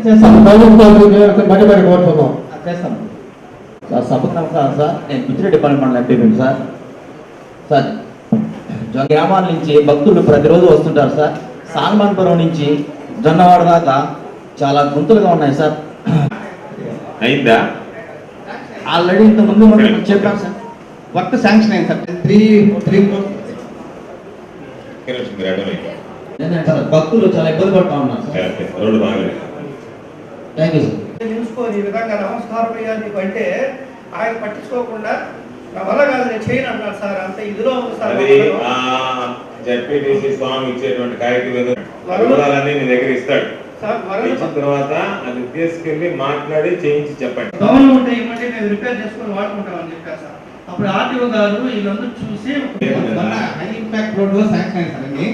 కోరుతున్నాం చేస్తాం సార్. సభకు నమస్కారం సార్. నేను Pichireddy department MP sir. Sir గ్రామాల నుంచి భక్తులు ప్రతిరోజు వస్తుంటారు సార్. సాల్మాన్పురం నుంచి జొన్నవాడ దాకా చాలా గుంతలుగా ఉన్నాయి సార్. అయిందా? ఆల్రెడీ ఇంతకుముందు మనం చెప్పాం సార్. వర్క్ శాంక్షన్ అయింది సార్. 3 భక్తులు చాలా ఇబ్బంది పడుతూ ఉన్నారు సార్. రోడ్డు బాగలేదు. Thank you sir. నిలుచుకొని ఈ విధంగా నమస్కారం అయ్యా నీకు అంటే ఆయన పట్టించుకోకుండా నా వల్ల కాదు నేను చేయను అన్నాడు సార్. అంత ఇదిలో ఉంది సార్. జడ్పీటీసీ స్వామి ఇచ్చేటువంటి కాగితాలన్నీ నీ దగ్గర ఇస్తాడు. ఇచ్చిన తర్వాత అది తీసుకెళ్లి మాట్లాడి చేయించి చెప్పండి. దోమలు ఉంటే ఇవ్వండి, మేము రిపేర్ చేసుకొని వాడుకుంటామని చెప్పారు సార్. అప్పుడు ఆర్టీఓ గారు వీళ్ళందరూ చూసి హై ఇంపాక్ట్ రోడ్ లో శాంక్షన్ అయింది సార్. అన్ని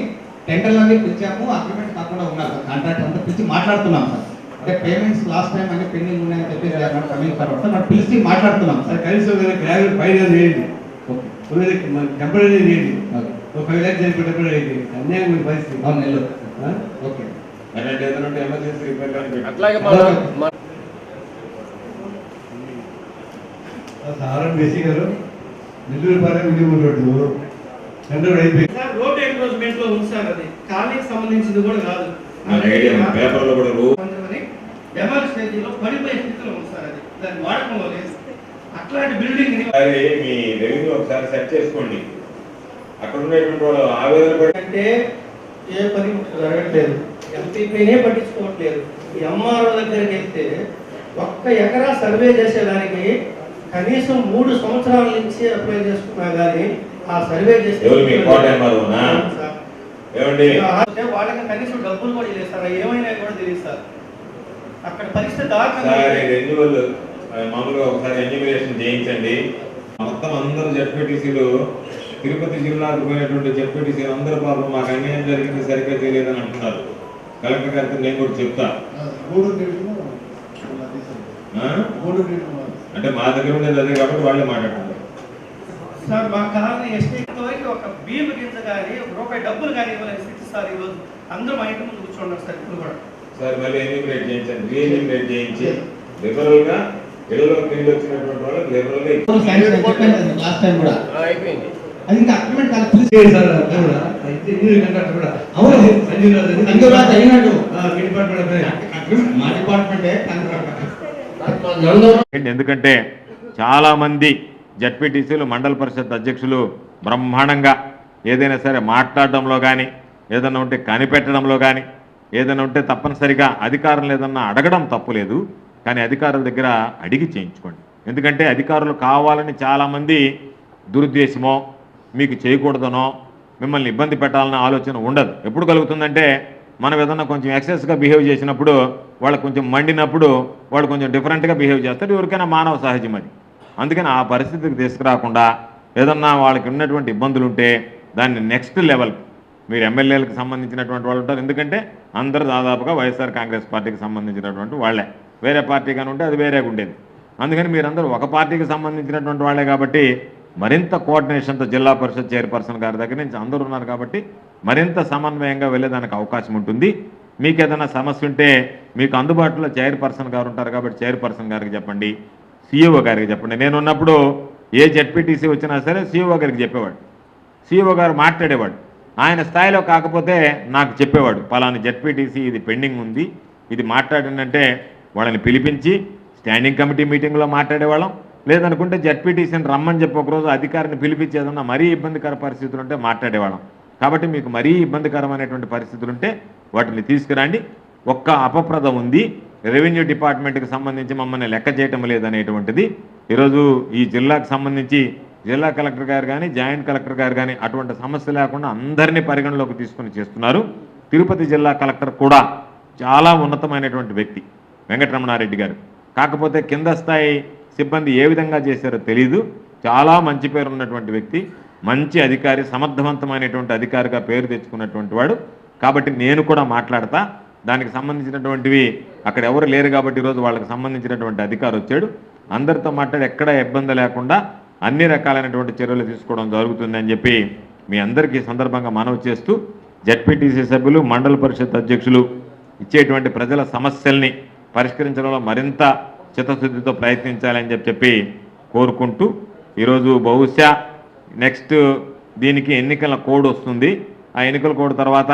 టెండర్లు అన్ని పిలిచాము, అగ్రిమెంట్ కాకుండా ఉన్నారు సార్. కాంట్రాక్ట్ అంతా పిలిచి మాట్లాడుతున్నాం సార్. అంటే పేమెంట్స్ లాస్ట్ టైం అన్ని పెండింగ్ ఉన్నాయని చెప్పేసి కమింగ్ తర్వాత మనం పిలిచి మాట్లాడుతున్నాం సార్. కనీసం గ్రావెల్ 5 లాక్స్ చేయండి, టెంపరీ చేయండి. 5 లాక్స్ చేయండి, టెంపరీ అయింది. అన్యాయం పరిస్థితి. అవును నెల్లూరు. ఓకే ఎమర్జెన్సీ రిపేర్ ఆర్ఎంబీసీ గారు నెల్లూరు పాలెం విజయపూర్ రోడ్డు టెండర్ అయిపోయింది సార్. రోడ్ ఎంక్రోచ్మెంట్ లో ఉంది సార్. అది ఖాళీకి సంబంధించింది కూడా కాదు. పేపర్లో కూడా డెమాల్ స్టేజీలో పడిపోయే స్థితిలో ఉంది సార్. అది దాన్ని వాడకంలో లేదు. అట్లాంటి బిల్డింగ్ మీ రెవెన్యూ ఒకసారి సెట్ చేసుకోండి. అక్కడ ఉండేటువంటి వాళ్ళు ఆవేదన పడి అంటే ఏ పని జరగట్లేదు. ఎంపీపీనే పట్టించుకోవట్లేదు. ఎంఆర్ఓ దగ్గరికి వెళ్తే 1 ఎకరా సర్వే చేసేదానికి కనీసం 3 సంవత్సరాల నుంచి అప్లై చేసుకున్నా కానీ ఆ సర్వే చేసే వాళ్ళకి కనీసం డబ్బులు కూడా లేదు సార్. ఏమైనా కూడా తెలియదు సార్. అక్కడ పరిస్థితి మామూలుగా ఒకసారి ఎన్యూమినేషన్ చేయించండి. మొత్తం అందరూ జడ్పీటీసీలు తిరుపతి జిల్లాకు పోయినటువంటి జడ్పీటీసీలు అందరూ పాపం మాకు అన్యాయం జరిగింది, సరిగ్గా తెలియదని అంటున్నారు. కలెక్టర్ గారితో నేను కూడా చెప్తా. అంటే మా దగ్గర ఉండేది అదే కాబట్టి వాళ్ళే మాట్లాడుతున్నారు సార్. మా కాలనీ ఎస్టీతో ఒక భీమ్ గింజ కానీ ₹1 డబ్బులు కానీ ఇవ్వలేని స్థితి సార్. ఈరోజు అందరూ మా ఇంటి ముందు కూర్చోండి సార్. ఇప్పుడు కూడా సార్ మళ్ళీ ఎన్యూమినేట్ చేయించండి, రీఎన్యూమినేట్ చేయించి లిబరల్ గా ఇళ్ళలో నీళ్ళు వచ్చినటువంటి వాళ్ళకి లిబరల్ గా లాస్ట్ టైం కూడా అయిపోయింది. అది ఇంకా అగ్రిమెంట్ కాదు. పిలిచి సార్ కూడా కూడా అవును సంజీవరాజ్ అయినట్టు డిపార్ట్మెంట్ మా డిపార్ట్మెంటే. ఎందుకంటే చాలా మంది జడ్పీటీసీలు మండల పరిషత్ అధ్యక్షులు బ్రహ్మాండంగా ఏదైనా సరే మాట్లాడడంలో కానీ, ఏదైనా ఉంటే కనిపెట్టడంలో కానీ, ఏదైనా ఉంటే తప్పనిసరిగా అధికారులు ఏదన్నా అడగడం తప్పులేదు, కానీ అధికారుల దగ్గర అడిగి చేయించుకోండి. ఎందుకంటే అధికారులు కావాలని చాలామంది దురుద్దేశమో మీకు చేయకూడదనో మిమ్మల్ని ఇబ్బంది పెట్టాలన్న ఆలోచన ఉండదు. ఎప్పుడు కలుగుతుందంటే మనం ఏదన్నా కొంచెం ఎక్సెస్గా బిహేవ్ చేసినప్పుడు, వాళ్ళకు కొంచెం మండినప్పుడు వాళ్ళు కొంచెం డిఫరెంట్గా బిహేవ్ చేస్తారు. ఎవరికైనా మానవ సహజం అది. అందుకని ఆ పరిస్థితికి తీసుకురాకుండా ఏదన్నా వాళ్ళకి ఉన్నటువంటి ఇబ్బందులు ఉంటే దాన్ని నెక్స్ట్ లెవెల్ మీరు ఎమ్మెల్యేలకు సంబంధించినటువంటి వాళ్ళు ఉంటారు. ఎందుకంటే అందరూ దాదాపుగా వైఎస్ఆర్ కాంగ్రెస్ పార్టీకి సంబంధించినటువంటి వాళ్ళే. వేరే పార్టీ కానీ ఉంటే అది వేరేగా ఉండేది. అందుకని మీరందరూ ఒక పార్టీకి సంబంధించినటువంటి వాళ్ళే కాబట్టి మరింత కోఆర్డినేషన్తో జిల్లా పరిషత్ చైర్పర్సన్ గారి దగ్గర నుంచి అందరూ ఉన్నారు కాబట్టి మరింత సమన్వయంగా వెళ్ళేదానికి అవకాశం ఉంటుంది. మీకు ఏదైనా సమస్య ఉంటే మీకు అందుబాటులో చైర్పర్సన్ గారు ఉంటారు కాబట్టి చైర్పర్సన్ గారికి చెప్పండి, సిఇఓ గారికి చెప్పండి. నేను ఉన్నప్పుడు ఏ జడ్పీటీసీ వచ్చినా సరే సిఇఓ గారికి చెప్పేవాడు. సిఇఓ గారు మాట్లాడేవాడు. ఆయన స్థాయిలో కాకపోతే నాకు చెప్పేవాడు, పలానా జడ్పీటీసీ ఇది పెండింగ్ ఉంది, ఇది మాట్లాడిందంటే వాళ్ళని పిలిపించి స్టాండింగ్ కమిటీ మీటింగ్లో మాట్లాడేవాళ్ళం. లేదనుకుంటే జడ్పీటీసీని రమ్మని చెప్పి ఒకరోజు అధికారిని పిలిపించేదన్నా మరీ ఇబ్బందికర పరిస్థితులు ఉంటే మాట్లాడేవాళ్ళం. కాబట్టి మీకు మరీ ఇబ్బందికరమైనటువంటి పరిస్థితులు ఉంటే వాటిని తీసుకురండి. ఒక్క అపప్రదం ఉంది, రెవెన్యూ డిపార్ట్మెంట్కి సంబంధించి మమ్మల్ని లెక్క చేయటం లేదనేటువంటిది ఈరోజు ఈ జిల్లాకు సంబంధించి జిల్లా కలెక్టర్ గారు కానీ జాయింట్ కలెక్టర్ గారు కానీ అటువంటి సమస్య లేకుండా అందరినీ పరిగణలోకి తీసుకుని చేస్తున్నారు. తిరుపతి జిల్లా కలెక్టర్ కూడా చాలా ఉన్నతమైనటువంటి వ్యక్తి వెంకటరమణారెడ్డి గారు. కాకపోతే కింద స్థాయి సిబ్బంది ఏ విధంగా చేశారో తెలీదు. చాలా మంచి పేరు ఉన్నటువంటి వ్యక్తి, మంచి అధికారి, సమర్థవంతమైనటువంటి అధికారిగా పేరు తెచ్చుకున్నటువంటి వాడు. కాబట్టి నేను కూడా మాట్లాడతా. దానికి సంబంధించినటువంటివి అక్కడ ఎవరు లేరు కాబట్టి ఈరోజు వాళ్ళకి సంబంధించినటువంటి అధికారి వచ్చాడు. అందరితో మాట్లాడి ఎక్కడ ఇబ్బంది లేకుండా అన్ని రకాలైనటువంటి చర్యలు తీసుకోవడం జరుగుతుందని చెప్పి మీ అందరికీ సందర్భంగా మనవి చేస్తూ, జడ్పీటీసీ సభ్యులు, మండల పరిషత్ అధ్యక్షులు ఇచ్చేటువంటి ప్రజల సమస్యల్ని పరిష్కరించడంలో మరింత చిత్తశుద్ధితో ప్రయత్నించాలని చెప్పి కోరుకుంటూ ఈరోజు బహుశా నెక్స్ట్ దీనికి ఎన్నికల కోడ్ వస్తుంది. ఆ ఎన్నికల కోడ్ తర్వాత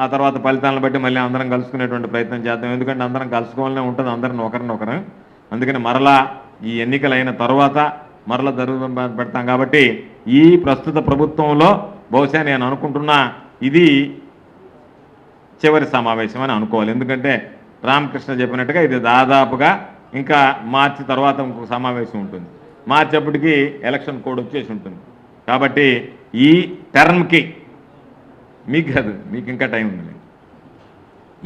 ఆ తర్వాత ఫలితాలను బట్టి మళ్ళీ అందరం కలుసుకునేటువంటి ప్రయత్నం చేద్దాం. ఎందుకంటే అందరం కలుసుకోవాలనే ఉంటుంది, అందరం ఒకరినొకరు. అందుకని మరలా ఈ ఎన్నికలైన తర్వాత మరలా పెడతాం. కాబట్టి ఈ ప్రస్తుత ప్రభుత్వంలో బహుశా నేను అనుకుంటున్నా ఇది చివరి సమావేశం అని అనుకోవాలి. ఎందుకంటే రామకృష్ణ చెప్పినట్టుగా ఇది దాదాపుగా ఇంకా మార్చి తర్వాత ఇంకొక సమావేశం ఉంటుంది. మార్చి అప్పటికి ఎలక్షన్ కోడ్ వచ్చేసి ఉంటుంది. కాబట్టి ఈ టర్మ్కి మీకు కాదు, మీకు ఇంకా టైం ఉంది.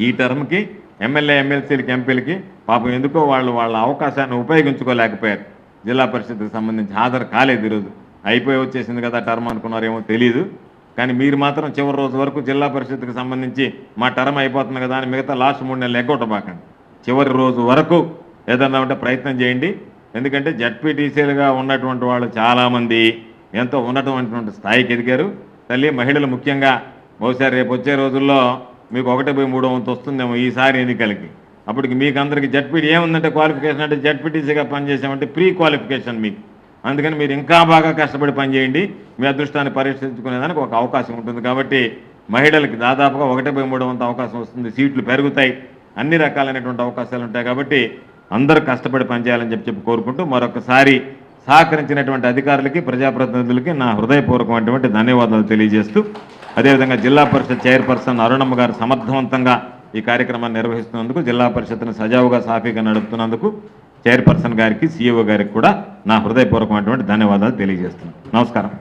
ఈ టర్మ్కి ఎమ్మెల్యే ఎమ్మెల్సీలకి ఎంపీలకి పాపం ఎందుకో వాళ్ళ అవకాశాన్ని ఉపయోగించుకోలేకపోయారు. జిల్లా పరిషత్కి సంబంధించి హాజరు కాలేదు. ఈరోజు అయిపోయి వచ్చేసింది కదా టర్మ్ అనుకున్నారేమో తెలియదు. కానీ మీరు మాత్రం చివరి రోజు వరకు జిల్లా పరిషత్కి సంబంధించి మా టర్మ్ అయిపోతుంది కదా అని మిగతా లాస్ట్ 3 నెలలు ఎగ్గొట్టబాకండి. చివరి రోజు వరకు ఏదన్నా ఉంటే ప్రయత్నం చేయండి. ఎందుకంటే జడ్పీటీసీలుగా ఉన్నటువంటి వాళ్ళు చాలామంది ఎంతో ఉన్నటువంటి స్థాయికి ఎదిగారు. తల్లి మహిళలు ముఖ్యంగా బహుశా రేపు వచ్చే రోజుల్లో మీకు 1/3 వంతు వస్తుందేమో ఈసారి ఎన్నికలకి. అప్పటికి మీకు అందరికీ జడ్పీటీ ఏముందంటే క్వాలిఫికేషన్ అంటే జడ్పీటీసీగా పనిచేసామంటే ప్రీ క్వాలిఫికేషన్ మీకు. అందుకని మీరు ఇంకా బాగా కష్టపడి పనిచేయండి. మీ అదృష్టాన్ని పరీక్షించుకునేదానికి ఒక అవకాశం ఉంటుంది. కాబట్టి మహిళలకి దాదాపుగా 1/3 వంతు అవకాశం వస్తుంది. సీట్లు పెరుగుతాయి, అన్ని రకాలైనటువంటి అవకాశాలు ఉంటాయి. కాబట్టి అందరూ కష్టపడి పనిచేయాలని చెప్పి కోరుకుంటూ మరొకసారి సహకరించినటువంటి అధికారులకి ప్రజాప్రతినిధులకి నా హృదయపూర్వకమైనటువంటి ధన్యవాదాలు తెలియజేస్తూ, అదేవిధంగా జిల్లా పరిషత్ చైర్పర్సన్ అరుణమ్మ గారు సమర్థవంతంగా ఈ కార్యక్రమాన్ని నిర్వహిస్తున్నందుకు, జిల్లా పరిషత్ను సజావుగా సాఫీగా నడుపుతున్నందుకు చైర్పర్సన్ గారికి, సిఇఓ గారికి కూడా నా హృదయపూర్వకమైనటువంటి ధన్యవాదాలు తెలియజేస్తున్నాను. నమస్కారం.